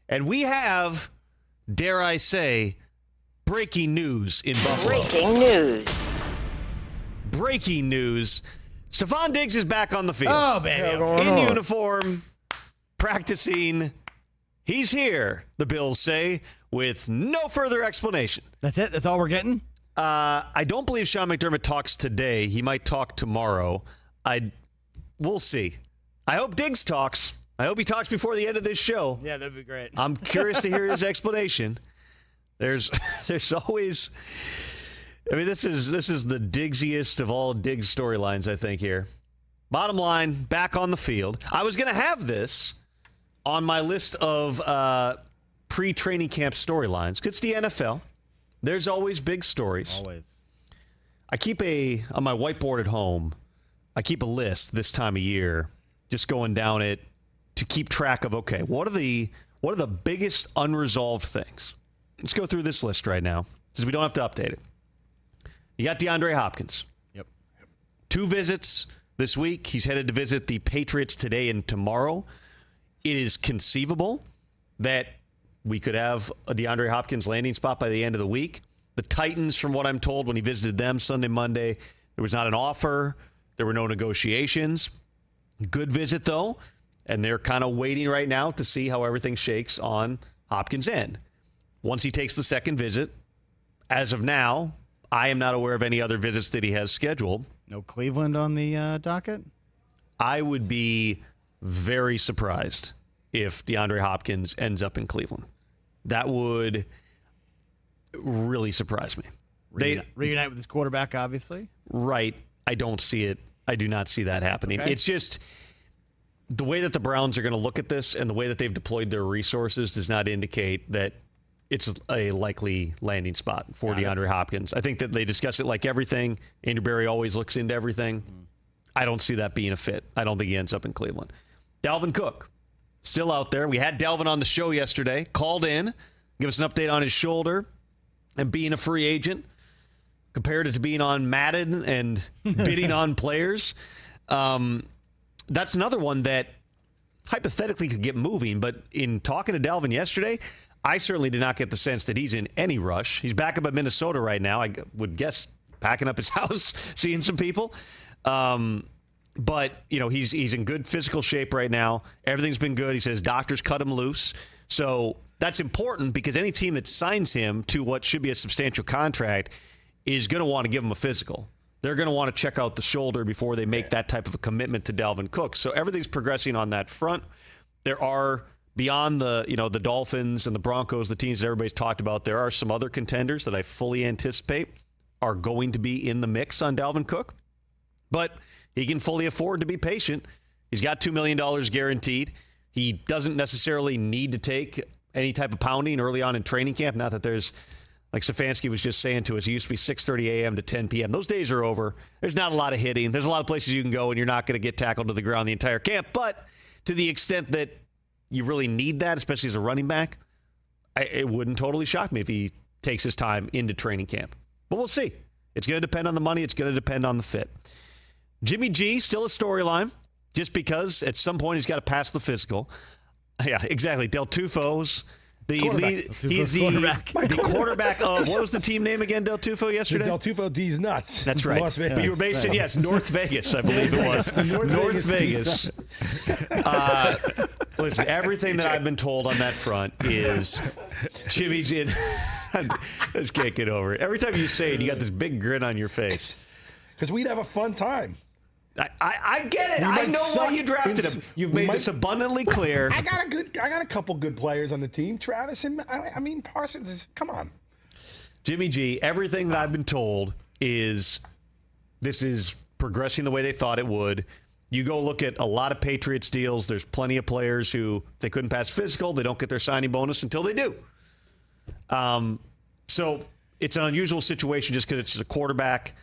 And we have, dare I say, breaking news in Buffalo. Breaking news. Stephon Diggs is back on the field. Oh, baby. In uniform, practicing. He's here, the Bills say, with no further explanation. That's it? That's all we're getting? I don't believe Sean McDermott talks today. He might talk tomorrow. We'll see. I hope Diggs talks. I hope he talks before the end of this show. Yeah, that'd be great. I'm curious to hear his explanation. There's always, I mean, this is the Diggsiest of all Diggs storylines, I think, here. Bottom line, back on the field. I was going to have this on my list of pre-training camp storylines, because it's the NFL. There's always big stories. Always. I keep on my whiteboard at home, I keep a list this time of year, just going down it to keep track of, okay, what are the biggest unresolved things? Let's go through this list right now, since we don't have to update it. You got DeAndre Hopkins. Yep. 2 visits this week. He's headed to visit the Patriots today and tomorrow. It is conceivable that we could have a DeAndre Hopkins landing spot by the end of the week. The Titans, from what I'm told, when he visited them Sunday, Monday, there was not an offer. There were no negotiations. Good visit, though. And they're kind of waiting right now to see how everything shakes on Hopkins' end. Once he takes the second visit, as of now, I am not aware of any other visits that he has scheduled. No Cleveland on the docket? I would be very surprised if DeAndre Hopkins ends up in Cleveland. That would really surprise me. Reunite with his quarterback, obviously. Right. I don't see it. I do not see that happening. Okay. It's just the way that the Browns are going to look at this and the way that they've deployed their resources does not indicate that it's a likely landing spot for DeAndre Hopkins. I think that they discuss it like everything. Andrew Berry always looks into everything. I don't see that being a fit. I don't think he ends up in Cleveland. Dalvin Cook, still out there. We had Dalvin on the show yesterday, called in, give us an update on his shoulder and being a free agent. Compared it to being on Madden and bidding on players. That's another one that hypothetically could get moving, but in talking to Dalvin yesterday, I certainly did not get the sense that he's in any rush. He's back up at Minnesota right now. I would guess packing up his house, seeing some people. But, you know, he's in good physical shape right now. Everything's been good. He says doctors cut him loose. So that's important because any team that signs him to what should be a substantial contract is going to want to give him a physical. They're going to want to check out the shoulder before they make that type of a commitment to Dalvin Cook. So everything's progressing on that front. There are, beyond the Dolphins and the Broncos, the teams that everybody's talked about, there are some other contenders that I fully anticipate are going to be in the mix on Dalvin Cook. But he can fully afford to be patient. He's got $2 million guaranteed. He doesn't necessarily need to take any type of pounding early on in training camp. Not that there's, like Stefanski was just saying to us, it used to be 6:30 a.m. to 10 p.m. Those days are over. There's not a lot of hitting. There's a lot of places you can go, and you're not going to get tackled to the ground the entire camp. But to the extent that you really need that, especially as a running back, it wouldn't totally shock me if he takes his time into training camp. But we'll see. It's going to depend on the money. It's going to depend on the fit. Jimmy G, still a storyline, just because at some point he's got to pass the physical. Yeah, exactly. Del Tufo's he's the quarterback of, what was the team name again, Del Tufo, yesterday? The Del Tufo D's Nuts. That's right. Las Vegas. But you were based in, North Vegas, I believe it was. North Vegas. Listen, everything that I've been told on that front is Jimmy's in. I just can't get over it. Every time you say it, you got this big grin on your face. Because we'd have a fun time. I get it. I know why you drafted him. You've made this abundantly clear. I got a couple good players on the team. Travis and Parsons. Come on. Jimmy G, everything that I've been told is this is progressing the way they thought it would. You go look at a lot of Patriots deals. There's plenty of players who they couldn't pass physical. They don't get their signing bonus until they do. So it's an unusual situation just because it's a quarterback.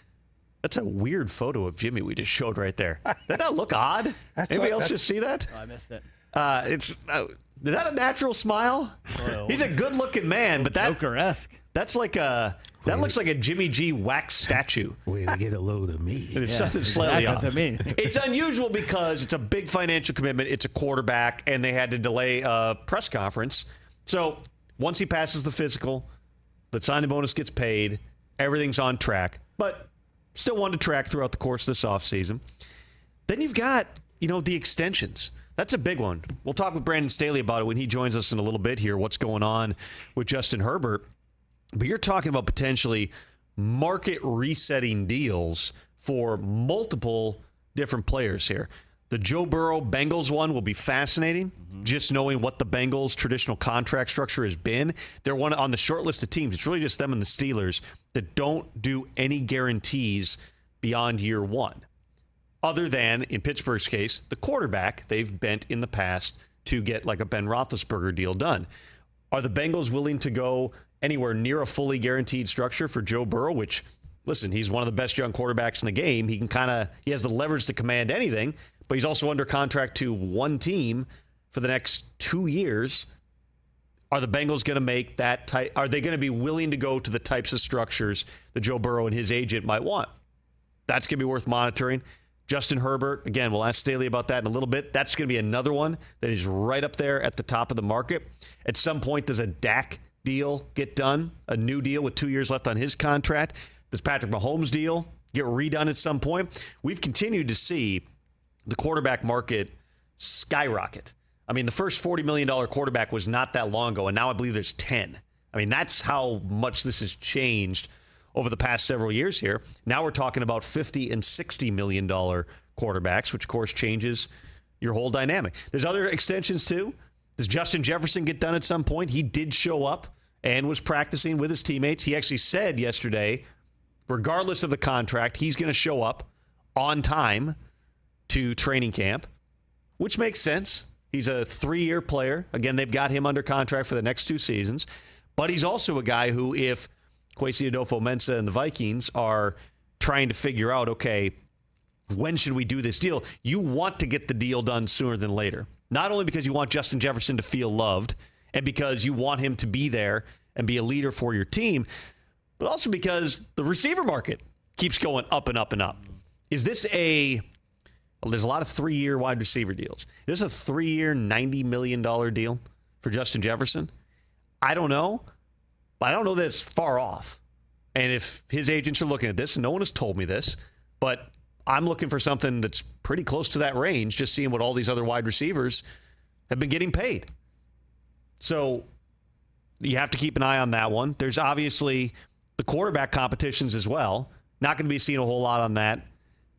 That's a weird photo of Jimmy we just showed right there. Did that look odd? Anybody else just see that? Oh, I missed it. Is that a natural smile? Well, He's a good-looking man, but Joker-esque. That looks like a Jimmy G wax statue. Way to get a load of me. It's something slightly off. That's what I mean. It's unusual because it's a big financial commitment. It's a quarterback, and they had to delay a press conference So once he passes the physical, the signing bonus gets paid, everything's on track, but still one to track throughout the course of this offseason. Then you've got, the extensions. That's a big one. We'll talk with Brandon Staley about it when he joins us in a little bit here, what's going on with Justin Herbert. But you're talking about potentially market resetting deals for multiple different players here. The Joe Burrow Bengals one will be fascinating, just knowing what the Bengals' traditional contract structure has been. They're one on the short list of teams. It's really just them and the Steelers that don't do any guarantees beyond year one. Other than, in Pittsburgh's case, the quarterback they've bent in the past to get like a Ben Roethlisberger deal done. Are the Bengals willing to go anywhere near a fully guaranteed structure for Joe Burrow, which, listen, he's one of the best young quarterbacks in the game. He has the leverage to command anything, but he's also under contract to one team for the next 2 years. Are the Bengals going to make that type? Are they going to be willing to go to the types of structures that Joe Burrow and his agent might want? That's going to be worth monitoring. Justin Herbert, again, we'll ask Staley about that in a little bit. That's going to be another one that is right up there at the top of the market. At some point, does a Dak deal get done? A new deal with 2 years left on his contract? Does Patrick Mahomes' deal get redone at some point? We've continued to see the quarterback market skyrocket. I mean, the first $40 million quarterback was not that long ago, and now I believe there's 10. I mean, that's how much this has changed over the past several years here. Now we're talking about $50 and $60 million quarterbacks, which, of course, changes your whole dynamic. There's other extensions, too. Does Justin Jefferson get done at some point? He did show up and was practicing with his teammates. He actually said yesterday, regardless of the contract, he's going to show up on time to training camp, which makes sense. He's a 3-year player. Again, they've got him under contract for the next 2 seasons. But he's also a guy who, if Kwesi Adolfo-Mensah and the Vikings are trying to figure out, okay, when should we do this deal? You want to get the deal done sooner than later. Not only because you want Justin Jefferson to feel loved and because you want him to be there and be a leader for your team, but also because the receiver market keeps going up and up and up. Is this there's a lot of 3-year wide receiver deals. Is this a 3-year, $90 million deal for Justin Jefferson? I don't know. But I don't know that it's far off. And if his agents are looking at this, and no one has told me this, but I'm looking for something that's pretty close to that range, just seeing what all these other wide receivers have been getting paid. So you have to keep an eye on that one. There's obviously the quarterback competitions as well. Not going to be seeing a whole lot on that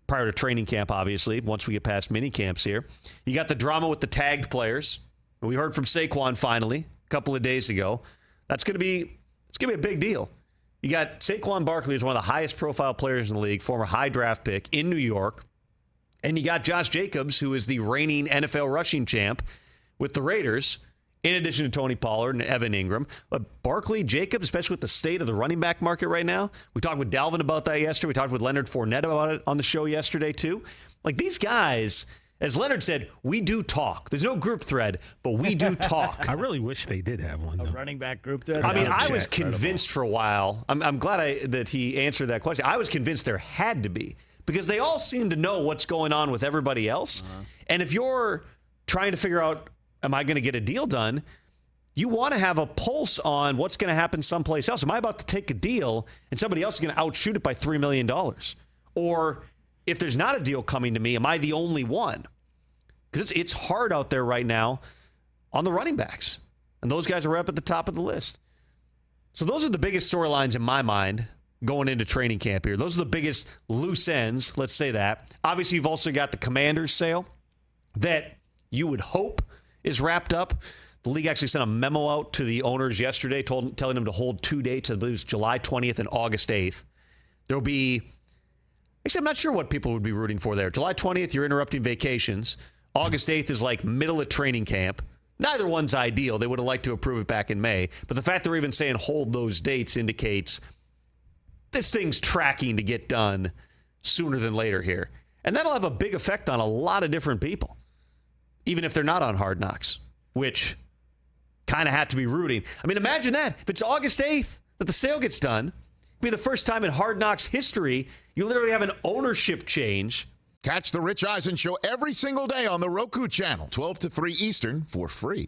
prior to training camp, obviously, once we get past mini camps here. You got the drama with the tagged players. We heard from Saquon finally a couple of days ago. It's going to be a big deal. You got Saquon Barkley, is one of the highest profile players in the league, former high draft pick in New York. And you got Josh Jacobs, who is the reigning NFL rushing champ with the Raiders, in addition to Tony Pollard and Evan Ingram. But Barkley, Jacobs, especially with the state of the running back market right now. We talked with Dalvin about that yesterday. We talked with Leonard Fournette about it on the show yesterday, too. Like, these guys, as Leonard said, we do talk. There's no group thread, but we do talk. I really wish they did have one, though. A running back group thread? I mean, I was convinced for a while. I'm glad that he answered that question. I was convinced there had to be, because they all seem to know what's going on with everybody else. And if you're trying to figure out, am I going to get a deal done, you want to have a pulse on what's going to happen someplace else. Am I about to take a deal and somebody else is going to outshoot it by $3 million? Or if there's not a deal coming to me, am I the only one? Because it's hard out there right now on the running backs. And those guys are up at the top of the list. So those are the biggest storylines in my mind going into training camp here. Those are the biggest loose ends, let's say that. Obviously, you've also got the Commanders sale that you would hope is wrapped up. The league actually sent a memo out to the owners yesterday telling them to hold 2 dates. I believe it's July 20th and August 8th. There'll be, actually, I'm not sure what people would be rooting for there. July 20th, you're interrupting vacations. August 8th is like middle of training camp. Neither one's ideal. They would have liked to approve it back in May. But the fact they're even saying hold those dates indicates this thing's tracking to get done sooner than later here. And that'll have a big effect on a lot of different people, even if they're not on Hard Knocks, which kind of have to be rooting. I mean, imagine that. If it's August 8th that the sale gets done, it'll be the first time in Hard Knocks history you literally have an ownership change. Catch the Rich Eisen Show every single day on the Roku channel, 12 to 3 Eastern, for free.